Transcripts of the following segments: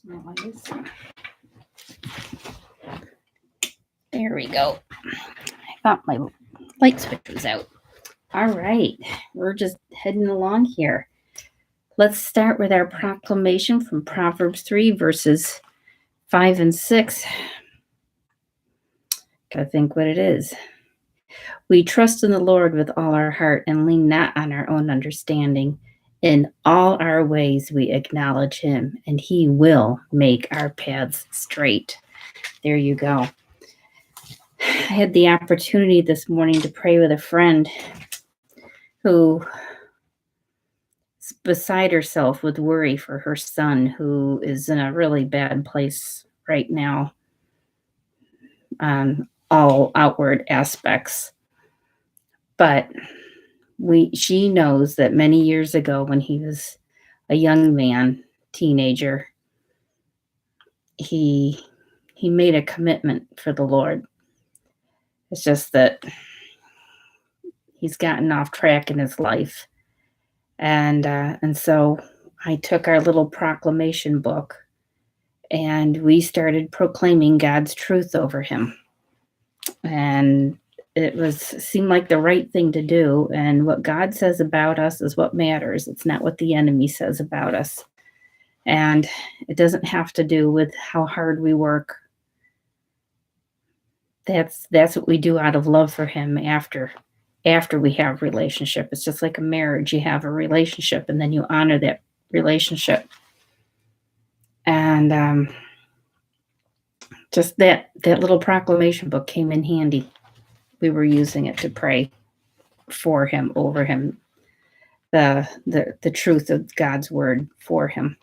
Where's my lights? There we go. I thought my light switch was out. All right, we're just heading along here. Let's start with our proclamation from Proverbs 3, verses 5 and 6. Gotta think what it is. We trust in the Lord with all our heart and lean not on our own understanding. In all our ways we acknowledge him, and he will make our paths straight. There you go. I had the opportunity this morning to pray with a friend who is beside herself with worry for her son, who is in a really bad place right now on all outward aspects. But she knows that many years ago, when he was a young man, teenager, he made a commitment for the Lord. It's just that he's gotten off track in his life. And so I took our little proclamation book and we started proclaiming God's truth over him. And it seemed like the right thing to do. And what God says about us is what matters. It's not what the enemy says about us. And it doesn't have to do with how hard we work. That's what we do out of love for him after we have a relationship. It's just like a marriage. You have a relationship and then you honor that relationship. And just that little proclamation book came in handy. We were using it to pray for him, over him, the truth of God's word for him.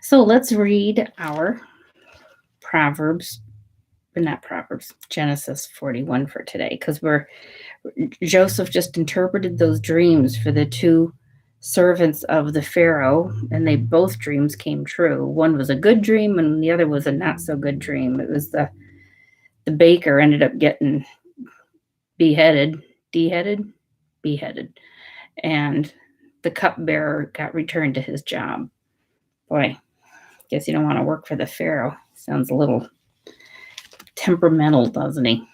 So let's read our Genesis 41 for today, because Joseph just interpreted those dreams for the two servants of the Pharaoh, and both dreams came true. One was a good dream and the other was a not so good dream. It was the baker ended up getting beheaded, and the cupbearer got returned to his job. Boy, guess you don't want to work for the Pharaoh. Sounds a little temperamental, doesn't he?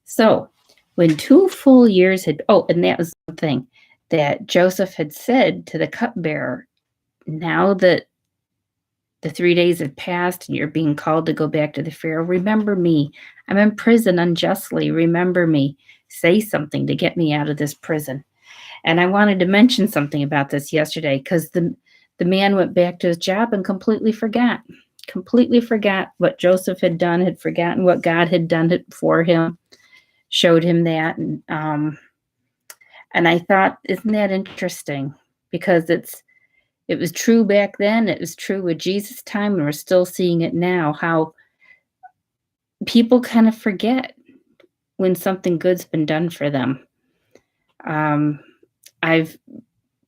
So when 2 full years and that was the thing that Joseph had said to the cupbearer, now that the 3 days have passed and you're being called to go back to the Pharaoh, remember me. I'm in prison unjustly. Remember me. Say something to get me out of this prison. And I wanted to mention something about this yesterday, because the man went back to his job and completely forgot what Joseph had done, had forgotten what God had done for him, showed him that. And I thought, isn't that interesting? Because it was true back then. It was true with Jesus' time, and we're still seeing it now, how people kind of forget when something good's been done for them. I've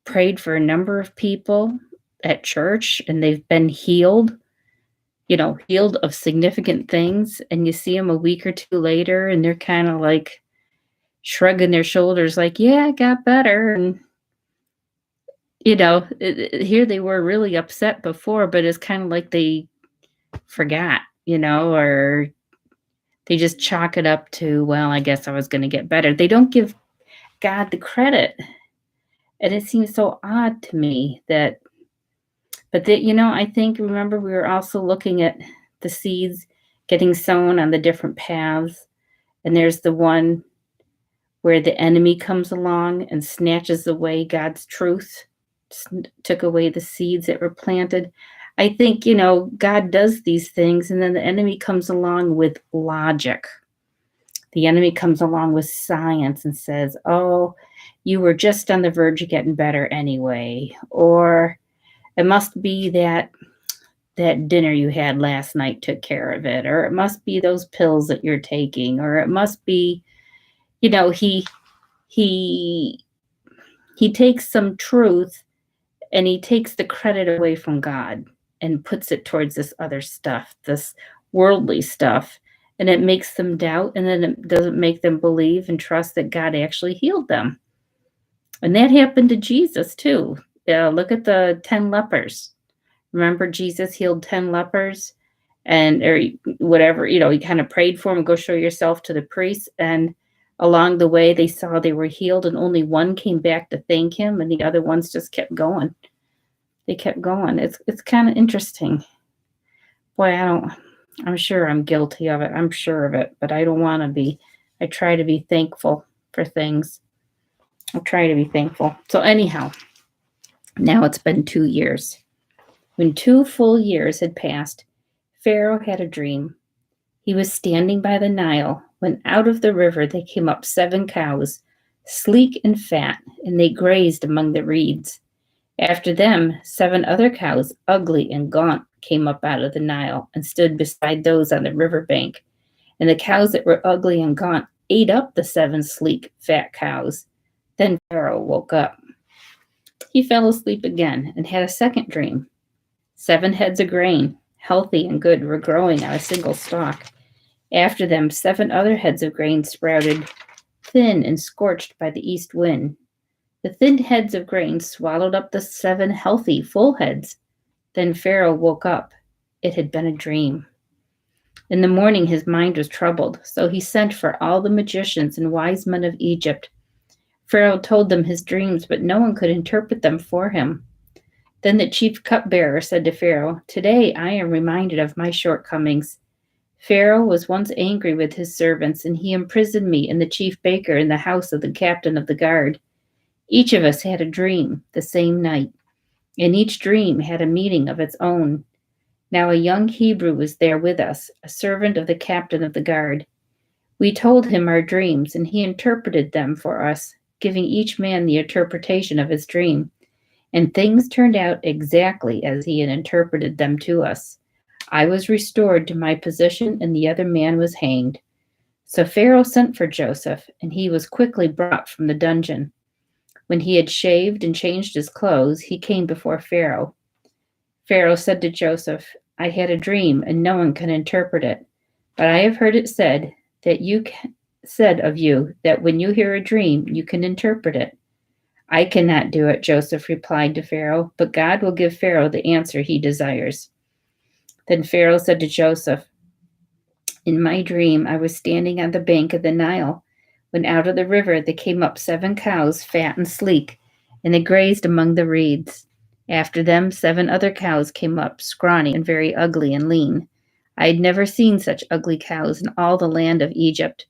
prayed for a number of people at church, and they've been healed of significant things, and you see them a week or two later, and they're kind of like shrugging their shoulders like, yeah, it got better. And here they were really upset before, but it's kind of like they forgot, or they just chalk it up to, well, I guess I was going to get better. They don't give God the credit. And it seems so odd to me I think, remember, we were also looking at the seeds getting sown on the different paths. And there's the one where the enemy comes along and snatches away God's truth, took away the seeds that were planted. I think, God does these things, and then the enemy comes along with logic. The enemy comes along with science and says, oh, you were just on the verge of getting better anyway. Or it must be that dinner you had last night took care of it. Or it must be those pills that you're taking. Or it must be, he takes some truth and he takes the credit away from God and puts it towards this other stuff, this worldly stuff. And it makes them doubt, and then it doesn't make them believe and trust that God actually healed them. And that happened to Jesus too. Look at the 10 lepers. Remember Jesus healed 10 lepers and or whatever, he kind of prayed for them, go show yourself to the priests. And along the way, they saw they were healed, and only one came back to thank him, and the other ones just kept going. They kept going. It's kind of interesting. Boy, I'm sure I'm guilty of it. I'm sure of it, but I don't want to be. I try to be thankful for things. I try to be thankful. So anyhow, now it's been 2 years. When 2 full years had passed, Pharaoh had a dream. He was standing by the Nile when out of the river there came up 7 cows, sleek and fat, and they grazed among the reeds. After them, 7 other cows, ugly and gaunt, came up out of the Nile and stood beside those on the river bank. And the cows that were ugly and gaunt ate up the 7 sleek, fat cows. Then Pharaoh woke up. He fell asleep again and had a second dream. 7 heads of grain, healthy and good, were growing on a single stalk. After them, 7 other heads of grain sprouted, thin and scorched by the east wind. The thin heads of grain swallowed up the 7 healthy, full heads. Then Pharaoh woke up. It had been a dream. In the morning, his mind was troubled, so he sent for all the magicians and wise men of Egypt. Pharaoh told them his dreams, but no one could interpret them for him. Then the chief cupbearer said to Pharaoh, "Today I am reminded of my shortcomings. Pharaoh was once angry with his servants, and he imprisoned me and the chief baker in the house of the captain of the guard. Each of us had a dream the same night, and each dream had a meaning of its own. Now a young Hebrew was there with us, a servant of the captain of the guard. We told him our dreams, and he interpreted them for us, giving each man the interpretation of his dream. And things turned out exactly as he had interpreted them to us. I was restored to my position, and the other man was hanged." So Pharaoh sent for Joseph, and he was quickly brought from the dungeon. When he had shaved and changed his clothes, he came before Pharaoh. Pharaoh said to Joseph, "I had a dream, and no one can interpret it. But I have heard it said of you that when you hear a dream, you can interpret it." "I cannot do it," Joseph replied to Pharaoh, "but God will give Pharaoh the answer he desires." Then Pharaoh said to Joseph, "In my dream, I was standing on the bank of the Nile, when out of the river there came up 7 cows, fat and sleek, and they grazed among the reeds. After them, 7 other cows came up, scrawny and very ugly and lean. I had never seen such ugly cows in all the land of Egypt.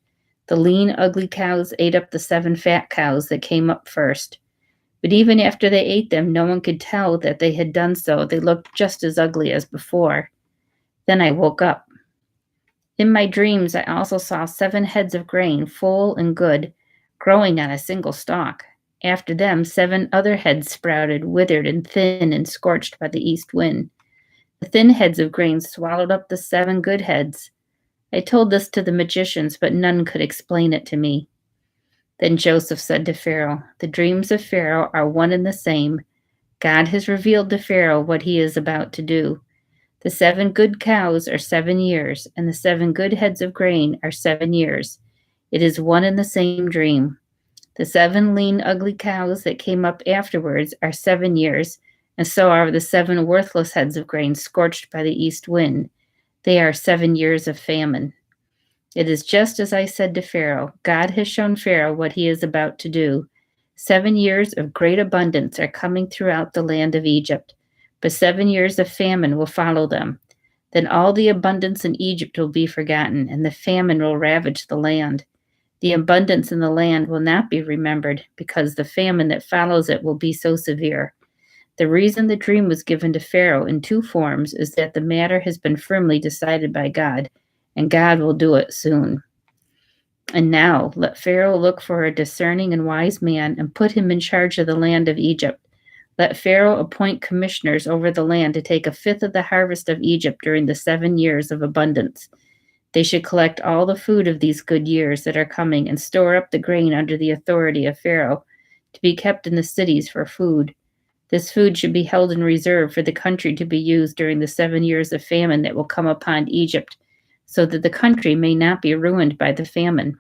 The lean, ugly cows ate up the 7 fat cows that came up first. But even after they ate them, no one could tell that they had done so. They looked just as ugly as before. Then I woke up. In my dreams, I also saw 7 heads of grain, full and good, growing on a single stalk. After them, 7 other heads sprouted, withered and thin and scorched by the east wind. The thin heads of grain swallowed up the 7 good heads. I told this to the magicians, but none could explain it to me." Then Joseph said to Pharaoh, "The dreams of Pharaoh are one and the same. God has revealed to Pharaoh what he is about to do. The 7 good cows are 7 years, and the 7 good heads of grain are 7 years. It is one and the same dream. The 7 lean, ugly cows that came up afterwards are 7 years, and so are the 7 worthless heads of grain scorched by the east wind. They are 7 years of famine. It is just as I said to Pharaoh. God has shown Pharaoh what he is about to do. 7 years of great abundance are coming throughout the land of Egypt, but 7 years of famine will follow them. Then all the abundance in Egypt will be forgotten, and the famine will ravage the land. The abundance in the land will not be remembered, because the famine that follows it will be so severe. The reason the dream was given to Pharaoh in 2 forms is that the matter has been firmly decided by God, and God will do it soon. And now let Pharaoh look for a discerning and wise man and put him in charge of the land of Egypt. Let Pharaoh appoint commissioners over the land to take 1/5 of the harvest of Egypt during the 7 years of abundance. They should collect all the food of these good years that are coming and store up the grain under the authority of Pharaoh to be kept in the cities for food. This food should be held in reserve for the country to be used during the 7 years of famine that will come upon Egypt, so that the country may not be ruined by the famine."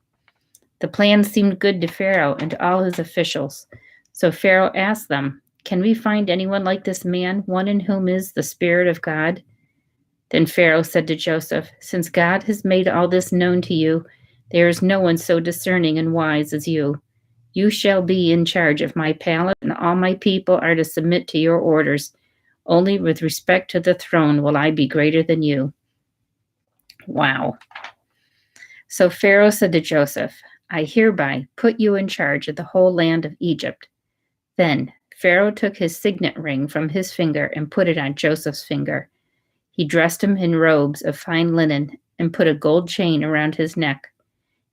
The plan seemed good to Pharaoh and to all his officials. So Pharaoh asked them, Can we find anyone like this man, one in whom is the Spirit of God?" Then Pharaoh said to Joseph, "Since God has made all this known to you, there is no one so discerning and wise as you. You shall be in charge of my palace, and all my people are to submit to your orders. Only with respect to the throne will I be greater than you." Wow. So Pharaoh said to Joseph, "I hereby put you in charge of the whole land of Egypt." Then Pharaoh took his signet ring from his finger and put it on Joseph's finger. He dressed him in robes of fine linen and put a gold chain around his neck.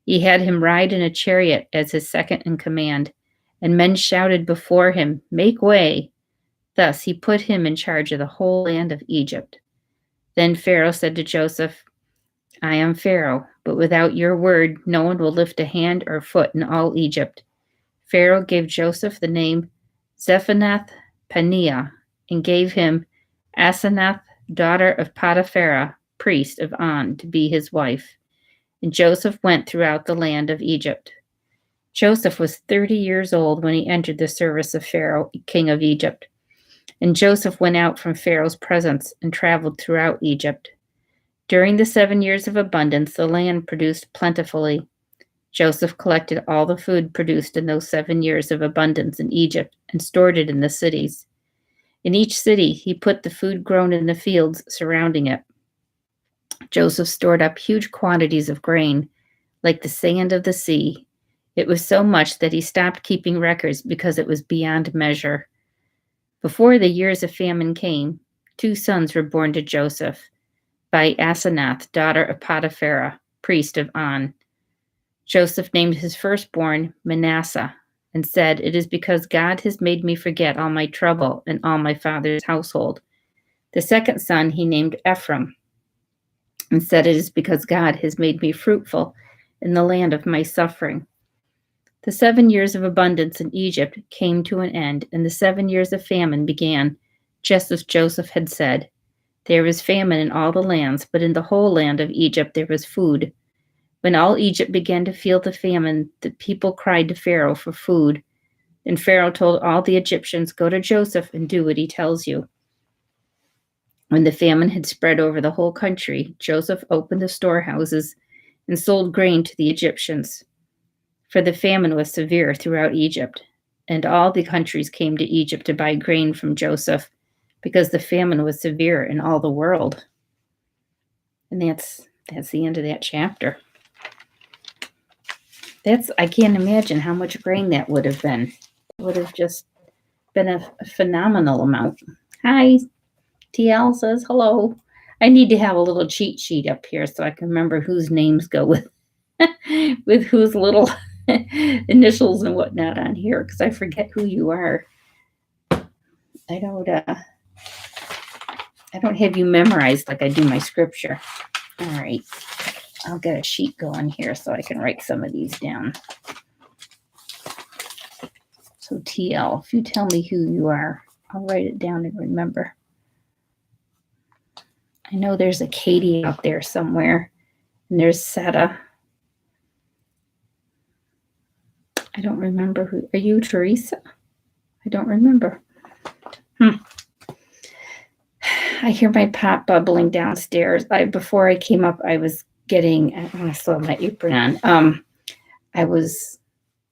He had him ride in a chariot as his second in command, and men shouted before him, "Make way!" Thus he put him in charge of the whole land of Egypt. Then Pharaoh said to Joseph, "I am Pharaoh, but without your word, no one will lift a hand or foot in all Egypt." Pharaoh gave Joseph the name Zephanath-Paneah and gave him Asenath, daughter of Potipharah, priest of On, to be his wife. And Joseph went throughout the land of Egypt. Joseph was 30 years old when he entered the service of Pharaoh, king of Egypt. And Joseph went out from Pharaoh's presence and traveled throughout Egypt. During the 7 years of abundance, the land produced plentifully. Joseph collected all the food produced in those 7 years of abundance in Egypt and stored it in the cities. In each city, he put the food grown in the fields surrounding it. Joseph stored up huge quantities of grain, like the sand of the sea. It was so much that he stopped keeping records because it was beyond measure. Before the years of famine came, 2 sons were born to Joseph by Asenath, daughter of Potipharah, priest of On. Joseph named his firstborn Manasseh and said, "It is because God has made me forget all my trouble and all my father's household." The second son he named Ephraim and said, "It is because God has made me fruitful in the land of my suffering." The 7 years of abundance in Egypt came to an end, and the 7 years of famine began, just as Joseph had said. There was famine in all the lands, but in the whole land of Egypt there was food. When all Egypt began to feel the famine, the people cried to Pharaoh for food. And Pharaoh told all the Egyptians, "Go to Joseph and do what he tells you." When the famine had spread over the whole country, Joseph opened the storehouses and sold grain to the Egyptians. For the famine was severe throughout Egypt, and all the countries came to Egypt to buy grain from Joseph because the famine was severe in all the world. And that's the end of that chapter. I can't imagine how much grain that would have been. It would have just been a phenomenal amount. Hi, TL says hello. I need to have a little cheat sheet up here so I can remember whose names go with with whose little initials and whatnot on here, because I forget who you are. I don't have you memorized like I do my scripture. All right. I'll get a sheet going here so I can write some of these down. So TL, if you tell me who you are, I'll write it down and remember. I know there's a Katie out there somewhere, and there's Seta. I don't remember who. Are you Teresa? I don't remember. I hear my pot bubbling downstairs. Before I came up, I was getting, I still have my apron on. I was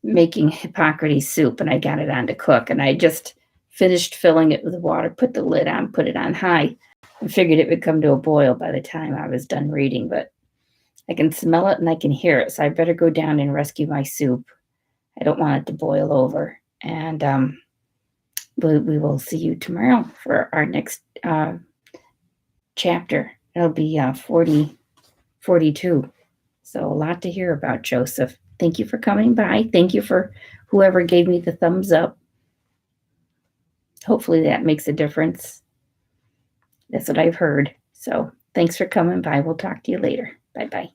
making Hippocrates soup, and I got it on to cook, and I just finished filling it with water, put the lid on, put it on high, and figured it would come to a boil by the time I was done reading, but I can smell it and I can hear it, so I better go down and rescue my soup. I don't want it to boil over, and we will see you tomorrow for our next chapter. It'll be 42. So a lot to hear about Joseph. Thank you for coming by. Thank you for whoever gave me the thumbs up. Hopefully that makes a difference. That's what I've heard. So thanks for coming by. We'll talk to you later. Bye-bye.